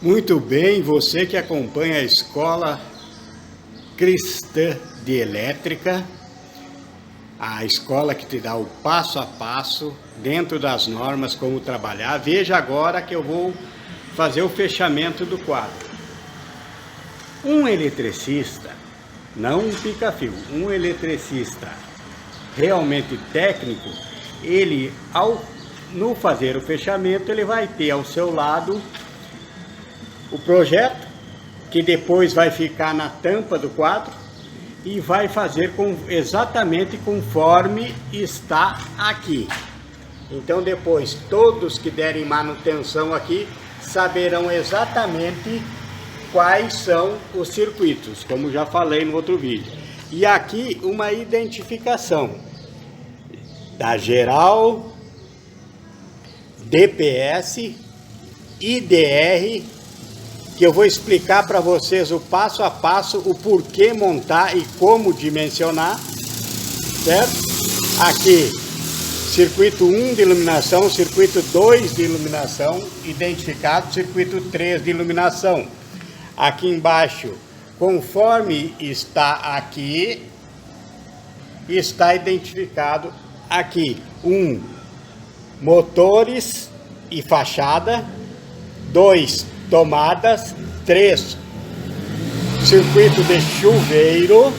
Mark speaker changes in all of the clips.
Speaker 1: Muito bem, você que acompanha a Escola Cristã de Elétrica, a escola que te dá o passo a passo, dentro das normas, como trabalhar. Veja agora que eu vou fazer o fechamento do quadro. Um eletricista, não um pica-fio, um eletricista realmente técnico, ele, no fazer o fechamento, ele vai ter ao seu lado o projeto, que depois vai ficar na tampa do quadro e vai fazer exatamente conforme está aqui. Então depois todos que derem manutenção aqui saberão exatamente quais são os circuitos, como já falei no outro vídeo. E aqui uma identificação da geral, DPS, IDR, que eu vou explicar para vocês o passo a passo, o porquê montar e como dimensionar, certo? Aqui, circuito 1 de iluminação, circuito 2 de iluminação, identificado, circuito 3 de iluminação. Aqui embaixo, conforme está aqui, está identificado aqui, motores e fachada, 2, tomadas, 3, circuito de chuveiro,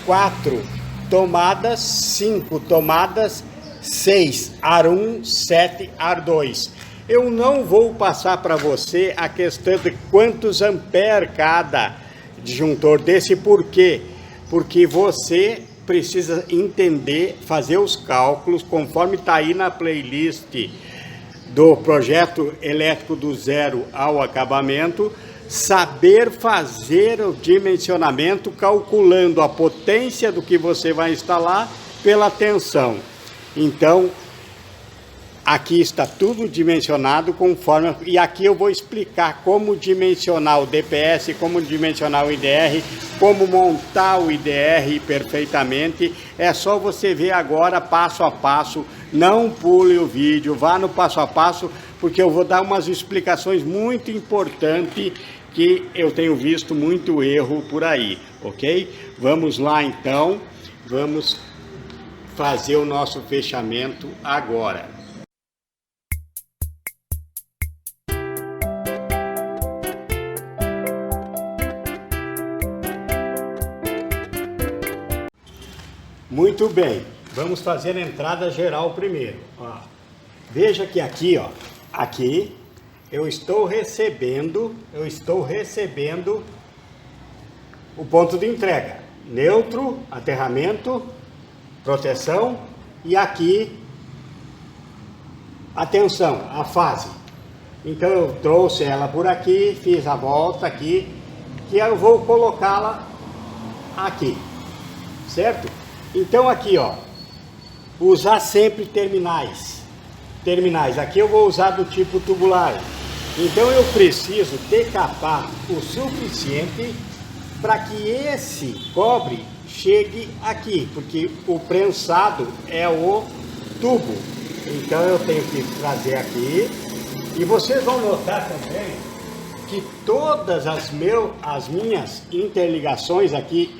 Speaker 1: 4, tomadas, 5 tomadas, 6, ar 1, 7, ar 2. Eu não vou passar para você a questão de quantos amperes cada disjuntor desse, por quê? Porque você precisa entender, fazer os cálculos, conforme está aí na playlist do projeto elétrico do zero ao acabamento, saber fazer o dimensionamento calculando a potência do que você vai instalar pela tensão. Então, aqui está tudo dimensionado conforme, e aqui eu vou explicar como dimensionar o DPS, como dimensionar o IDR, como montar o IDR perfeitamente. É só você ver agora passo a passo, não pule o vídeo, vá no passo a passo, porque eu vou dar umas explicações muito importantes que eu tenho visto muito erro por aí, ok? Vamos lá então, vamos fazer o nosso fechamento agora. Muito bem, vamos fazer a entrada geral primeiro. Ó, veja que aqui, ó, aqui eu estou recebendo o ponto de entrega, neutro, aterramento, proteção, e aqui a tensão, a fase. Então eu trouxe ela por aqui, fiz a volta aqui, que eu vou colocá-la aqui, certo? Então aqui, ó, usar sempre terminais. Aqui eu vou usar do tipo tubular. Então eu preciso decapar o suficiente para que esse cobre chegue aqui, porque o prensado é o tubo. Então eu tenho que trazer aqui. E vocês vão notar também que todas as minhas interligações aqui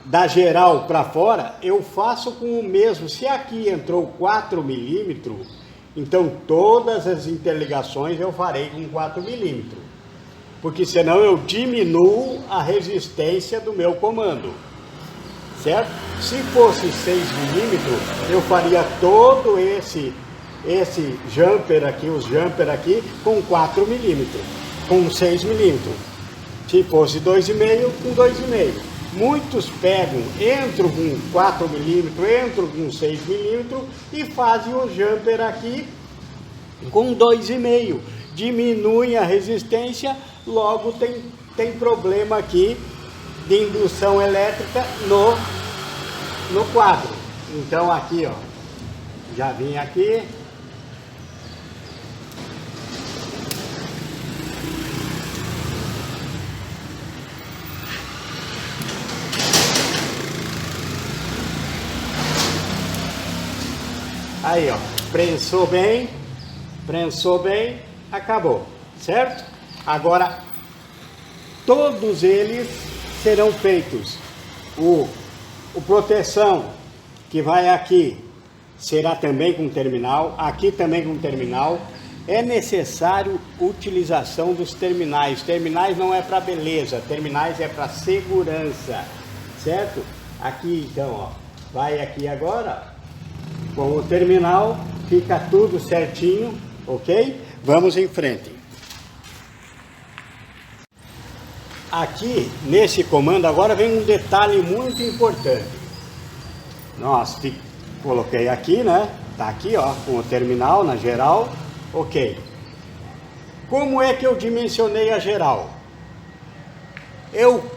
Speaker 1: da geral para fora, eu faço com o mesmo. Se aqui entrou 4 milímetros, então todas as interligações eu farei com 4 milímetros. Porque senão eu diminuo a resistência do meu comando. Certo? Se fosse 6 milímetros, eu faria todo esse jumper aqui, os jumper aqui, com 4 milímetros, com 6 milímetros. Se fosse 2,5, com 2,5. Muitos pegam, entram com 4 milímetros, entram com 6 milímetros e fazem o jumper aqui com 2,5. Diminuem a resistência, logo tem problema aqui de indução elétrica no quadro. Então aqui, ó, já vim aqui. Aí, ó, prensou bem, acabou, certo? Agora, todos eles serão feitos. O proteção, que vai aqui, será também com terminal, aqui também com terminal. É necessário utilização dos terminais. Terminais não é para beleza, terminais é para segurança, certo? Aqui então, ó, vai aqui agora, com o terminal, fica tudo certinho, ok? Vamos em frente. Aqui, nesse comando, agora vem um detalhe muito importante. Nossa, coloquei aqui, né? Tá aqui, ó, com o terminal na geral. Ok. Como é que eu dimensionei a geral? Eu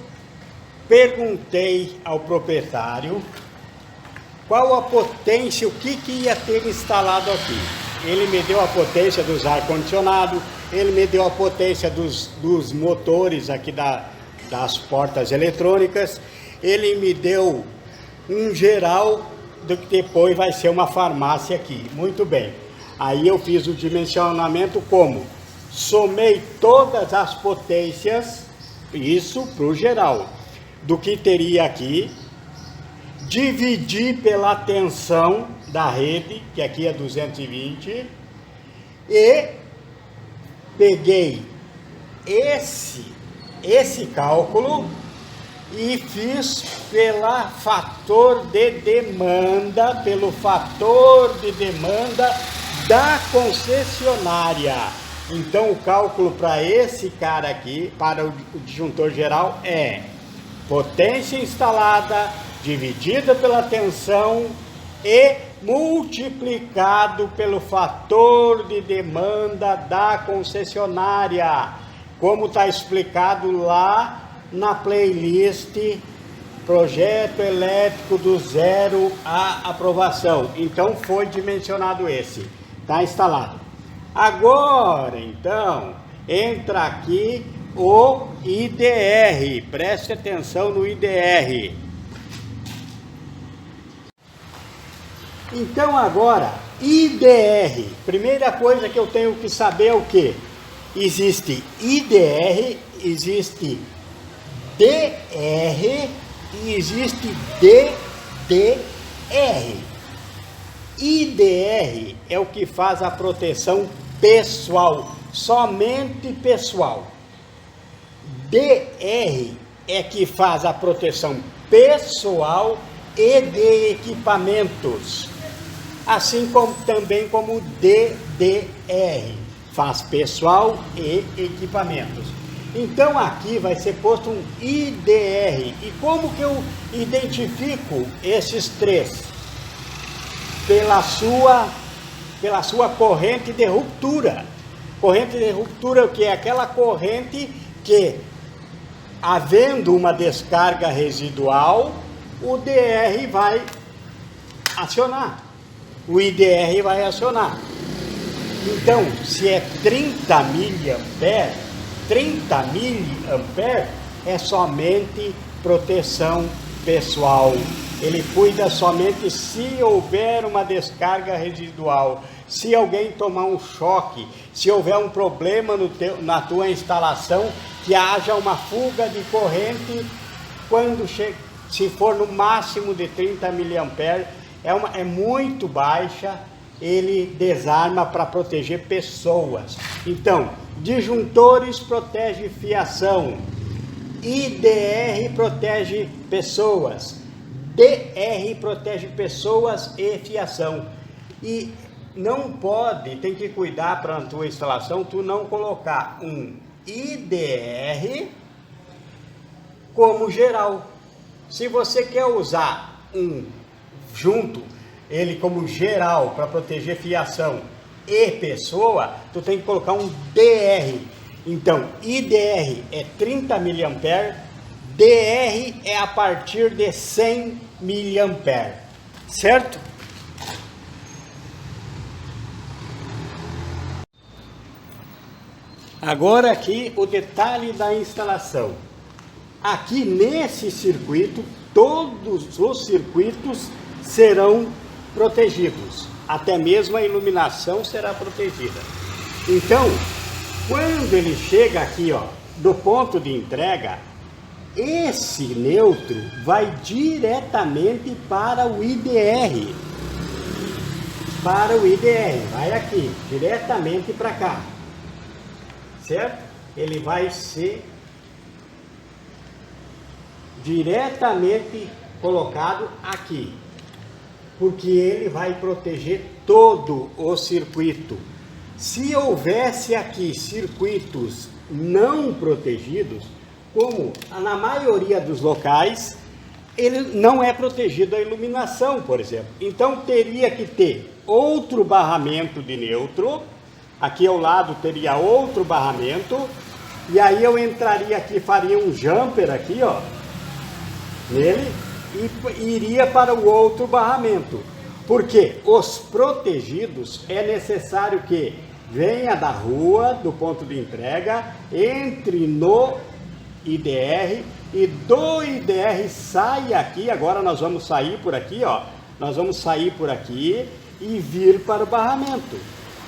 Speaker 1: perguntei ao proprietário qual a potência, o que ia ter instalado aqui. Ele me deu a potência dos ar-condicionado, ele me deu a potência dos motores aqui das portas eletrônicas, ele me deu um geral do que depois vai ser uma farmácia aqui. Muito bem. Aí eu fiz o dimensionamento como? Somei todas as potências, isso para o geral, do que teria aqui, dividi pela tensão da rede, que aqui é 220, e peguei esse cálculo e fiz pelo fator de demanda da concessionária. Então o cálculo para esse cara aqui, para o disjuntor geral, é potência instalada dividida pela tensão e multiplicado pelo fator de demanda da concessionária, como está explicado lá na playlist Projeto Elétrico do Zero à Aprovação. Então foi dimensionado esse, está instalado. Agora então entra aqui o IDR, preste atenção no IDR. Então agora, IDR, primeira coisa que eu tenho que saber é o que? Existe IDR, existe DR e existe DDR. IDR é o que faz a proteção pessoal, somente pessoal. DR é que faz a proteção pessoal e de equipamentos. Assim como também como DDR, faz pessoal e equipamentos. Então aqui vai ser posto um IDR. E como que eu identifico esses três? Pela sua corrente de ruptura. Corrente de ruptura, que é aquela corrente que, havendo uma descarga residual, o DR vai acionar. O IDR vai acionar. Então, se é 30 miliamperes, 30 miliamperes é somente proteção pessoal. Ele cuida somente se houver uma descarga residual, se alguém tomar um choque, se houver um problema na tua instalação, que haja uma fuga de corrente, se for no máximo de 30 miliamperes, é muito baixa, ele desarma para proteger pessoas. Então, disjuntores protege fiação, IDR protege pessoas, DR protege pessoas e fiação. E não pode, tem que cuidar para a tua instalação, tu não colocar um IDR como geral. Se você quer usar ele como geral para proteger fiação e pessoa, tu tem que colocar um DR. Então, IDR é 30 miliamperes, DR é a partir de 100 miliamperes, certo? Agora aqui o detalhe da instalação. Aqui nesse circuito, todos os circuitos serão protegidos, até mesmo a iluminação será protegida. Então, Quando ele chega aqui, ó, do ponto de entrega, esse neutro vai diretamente para o IDR. Para o IDR, vai aqui, diretamente para cá. Certo? Ele vai ser diretamente colocado aqui, porque ele vai proteger todo o circuito. Se houvesse aqui circuitos não protegidos, como na maioria dos locais, ele não é protegido a iluminação, por exemplo. Então teria que ter outro barramento de neutro, aqui ao lado teria outro barramento, e aí eu entraria aqui, faria um jumper aqui, ó, nele, e iria para o outro barramento. Porque os protegidos é necessário que venha da rua, do ponto de entrega, entre no IDR e do IDR saia aqui. Agora nós vamos sair por aqui, ó. Nós vamos sair por aqui e vir para o barramento.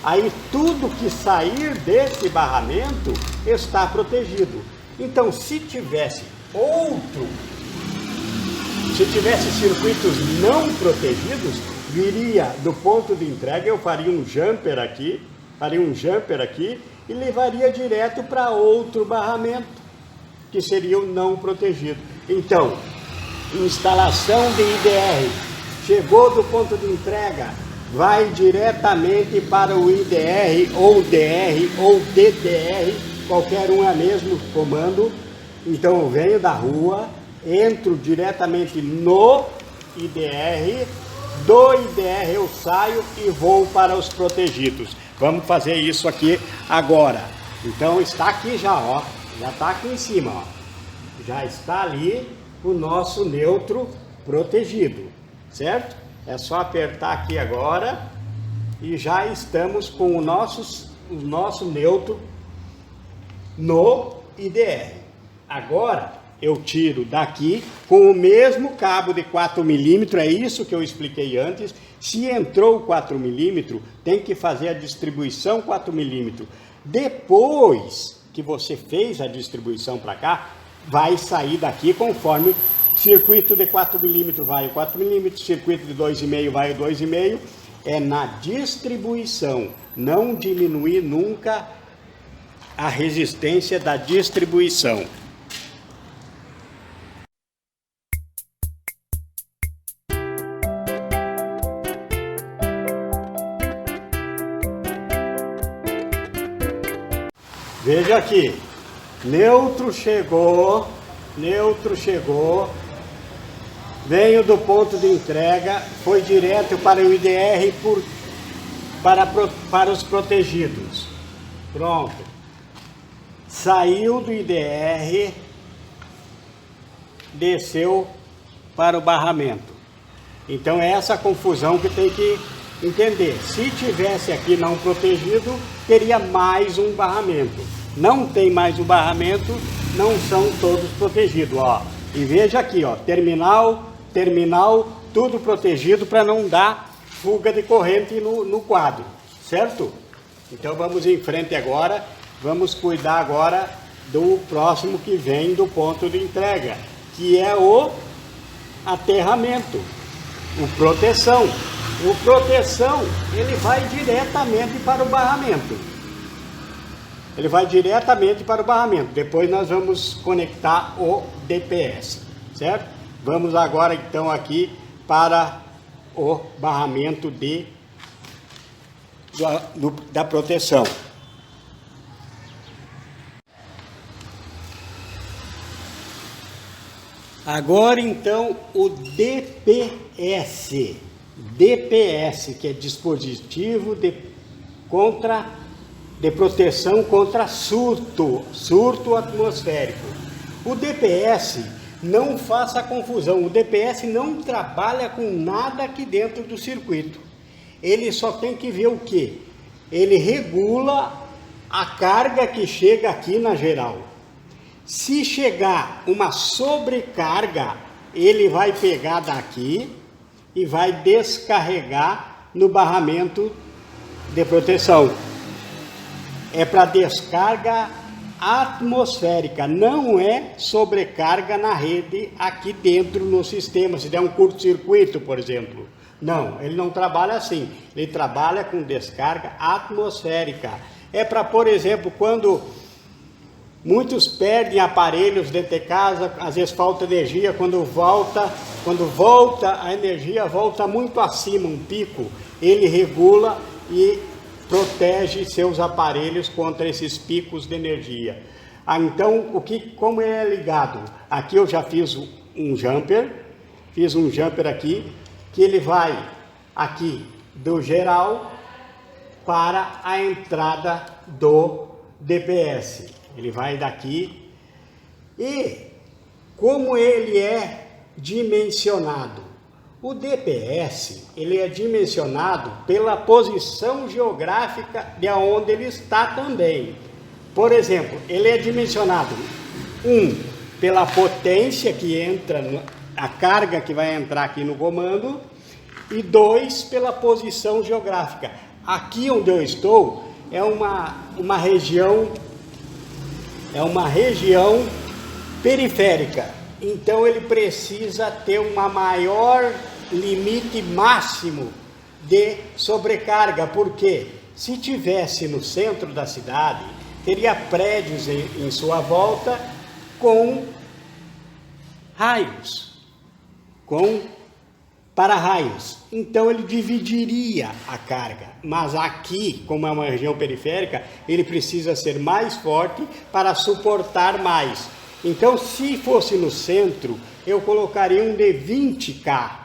Speaker 1: Aí tudo que sair desse barramento está protegido. Então, se tivesse circuitos não protegidos, viria do ponto de entrega, eu faria um jumper aqui e levaria direto para outro barramento, que seria o não protegido. Então, instalação de IDR, chegou do ponto de entrega, vai diretamente para o IDR ou DR ou DDR, qualquer um é mesmo comando. Então eu venho da rua, entro diretamente no IDR, do IDR eu saio e vou para os protegidos. Vamos fazer isso aqui agora. Então está aqui já, ó, já está aqui em cima, ó. Já está ali o nosso neutro protegido, certo? É só apertar aqui agora e já estamos com o nosso neutro no IDR. Agora eu tiro daqui com o mesmo cabo de 4 milímetros, é isso que eu expliquei antes. Se entrou 4 milímetros, tem que fazer a distribuição 4 milímetros. Depois que você fez a distribuição para cá, vai sair daqui conforme circuito de 4 milímetros vai o 4 milímetros, circuito de 2,5 vai o 2,5. É na distribuição, não diminuir nunca a resistência da distribuição. Veja aqui, neutro chegou, veio do ponto de entrega, foi direto para o IDR para os protegidos. Pronto. Saiu do IDR, desceu para o barramento. Então é essa confusão que tem que entender. Se tivesse aqui não protegido, teria mais um barramento. Não tem mais um barramento, não são todos protegidos, ó. E veja aqui, ó, terminal, tudo protegido para não dar fuga de corrente no quadro, certo? Então vamos em frente agora, vamos cuidar agora do próximo que vem do ponto de entrega, que é o aterramento, o proteção. O proteção, ele vai diretamente para o barramento. Depois nós vamos conectar o DPS, certo? Vamos agora então aqui para o barramento da proteção. Agora então o DPS. DPS, que é dispositivo de proteção contra surto atmosférico. O DPS, não faça confusão, o DPS não trabalha com nada aqui dentro do circuito. Ele só tem que ver o quê? Ele regula a carga que chega aqui na geral. Se chegar uma sobrecarga, ele vai pegar daqui e vai descarregar no barramento de proteção. é para descarga atmosférica, não é sobrecarga na rede aqui dentro no sistema, se der um curto-circuito, por exemplo. Não, ele não trabalha assim, ele trabalha com descarga atmosférica. É para, por exemplo, quando muitos perdem aparelhos dentro de casa, às vezes falta energia, quando volta a energia volta muito acima, um pico, ele regula e protege seus aparelhos contra esses picos de energia. Então, como ele é ligado? Aqui eu já fiz um jumper aqui, que ele vai aqui do geral para a entrada do DPS. Ele vai daqui e como ele é dimensionado? O DPS, ele é dimensionado pela posição geográfica de onde ele está também. Por exemplo, ele é dimensionado, pela potência que entra, a carga que vai entrar aqui no comando, e 2, pela posição geográfica. Aqui onde eu estou é uma região periférica, então ele precisa ter uma maior limite máximo de sobrecarga, porque se tivesse no centro da cidade, teria prédios em sua volta com raios, com para-raios, então ele dividiria a carga, mas aqui, como é uma região periférica, ele precisa ser mais forte para suportar mais. Então, se fosse no centro, eu colocaria um de 20K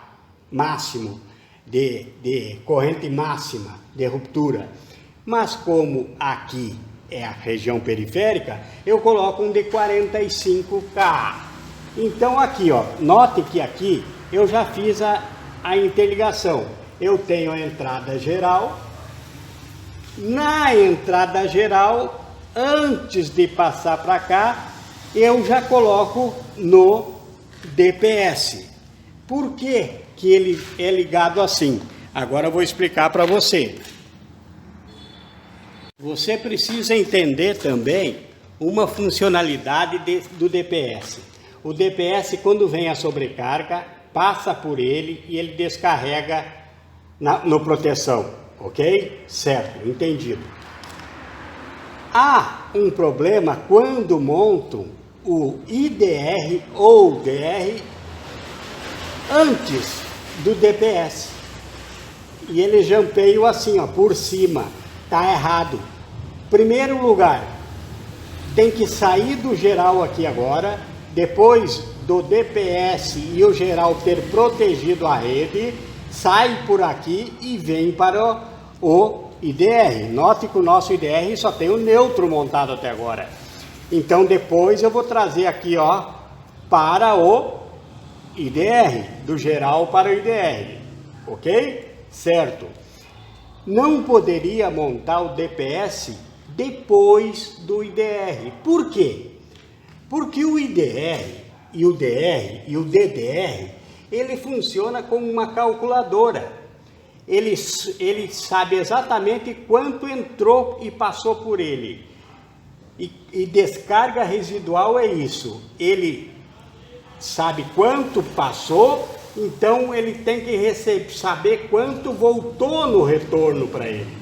Speaker 1: máximo, de corrente máxima, de ruptura. Mas como aqui é a região periférica, eu coloco um de 45K. Então aqui, ó, note que aqui eu já fiz a interligação. Eu tenho a entrada geral. Na entrada geral, antes de passar para cá, eu já coloco no DPS. Por que que ele é ligado assim? Agora eu vou explicar para você. Você precisa entender também uma funcionalidade do DPS. O DPS, quando vem a sobrecarga, passa por ele e ele descarrega no proteção, ok? Certo, entendido. Há um problema quando montam o IDR ou DR antes do DPS. E ele jampeia assim, ó, por cima. Tá errado. Primeiro lugar, tem que sair do geral aqui agora, depois do DPS e o geral ter protegido a rede, sai por aqui e vem para o IDR. Note que o nosso IDR só tem o neutro montado até agora. Então depois eu vou trazer aqui, ó, para o IDR, do geral para o IDR, ok? Certo. Não poderia montar o DPS depois do IDR. Por quê? Porque o IDR e o DR e o DDR, ele funciona como uma calculadora. Ele sabe exatamente quanto entrou e passou por ele. E descarga residual é isso. Ele sabe quanto passou, então ele tem que saber quanto voltou no retorno para ele.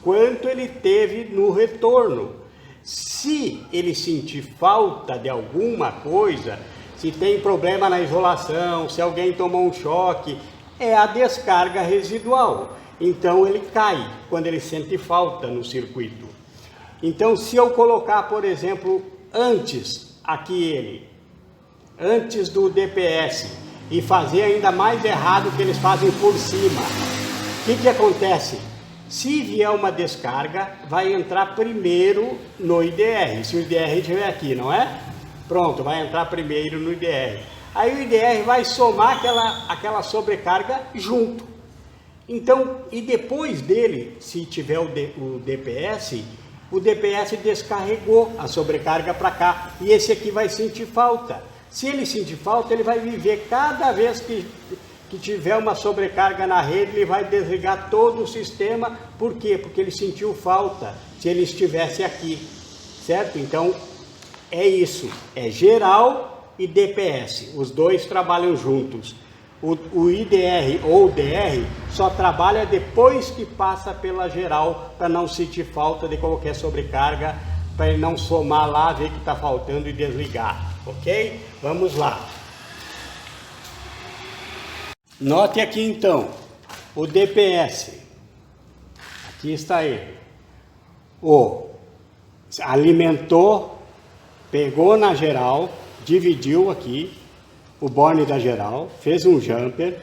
Speaker 1: Quanto ele teve no retorno. Se ele sentir falta de alguma coisa, se tem problema na isolação, se alguém tomou um choque, é a descarga residual. Então ele cai quando ele sente falta no circuito. Então se eu colocar, por exemplo, antes do DPS e fazer ainda mais errado que eles fazem por cima, o que acontece? Se vier uma descarga, vai entrar primeiro no IDR, se o IDR estiver aqui, não é? Pronto, vai entrar primeiro no IDR. Aí o IDR vai somar aquela sobrecarga junto. Então, e depois dele, se tiver o DPS descarregou a sobrecarga para cá. E esse aqui vai sentir falta. Se ele sentir falta, ele vai viver cada vez que tiver uma sobrecarga na rede, ele vai desligar todo o sistema. Por quê? Porque ele sentiu falta se ele estivesse aqui, certo? Então, é isso, é geral e DPS, os dois trabalham juntos. O IDR ou DR só trabalha depois que passa pela geral, para não sentir falta de qualquer sobrecarga, para ele não somar lá, ver que está faltando e desligar, ok? Vamos lá. Note aqui então, o DPS, aqui está ele, alimentou, pegou na geral, dividiu aqui, o borne da geral, fez um jumper.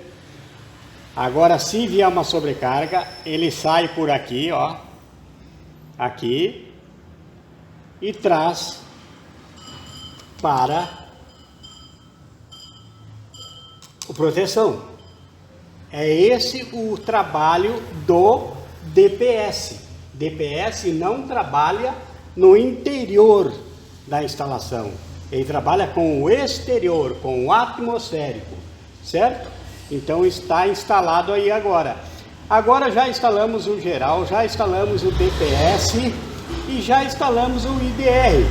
Speaker 1: Agora, se vier uma sobrecarga, ele sai por aqui, ó, aqui, e traz para a proteção. É esse o trabalho do DPS. DPS não trabalha no interior da instalação. Ele trabalha com o exterior, com o atmosférico, certo? Então está instalado aí agora. Agora já instalamos o geral, já instalamos o DPS e já instalamos o IDR.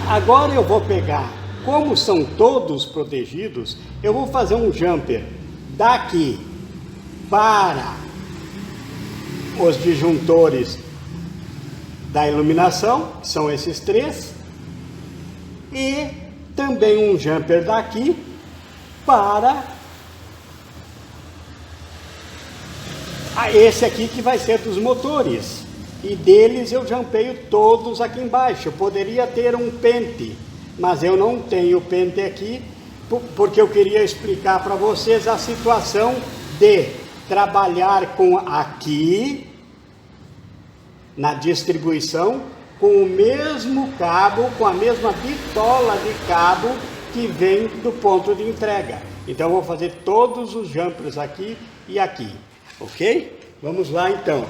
Speaker 1: Agora eu vou pegar, como são todos protegidos, eu vou fazer um jumper daqui para os disjuntores da iluminação, que são esses três, e também um jumper daqui para esse aqui que vai ser dos motores, e deles eu jumpeio todos aqui embaixo. Eu poderia ter um pente, mas eu não tenho pente aqui, porque eu queria explicar para vocês a situação de trabalhar com aqui na distribuição, com o mesmo cabo, com a mesma bitola de cabo que vem do ponto de entrega. Então eu vou fazer todos os jumpers aqui e aqui, ok? Vamos lá então.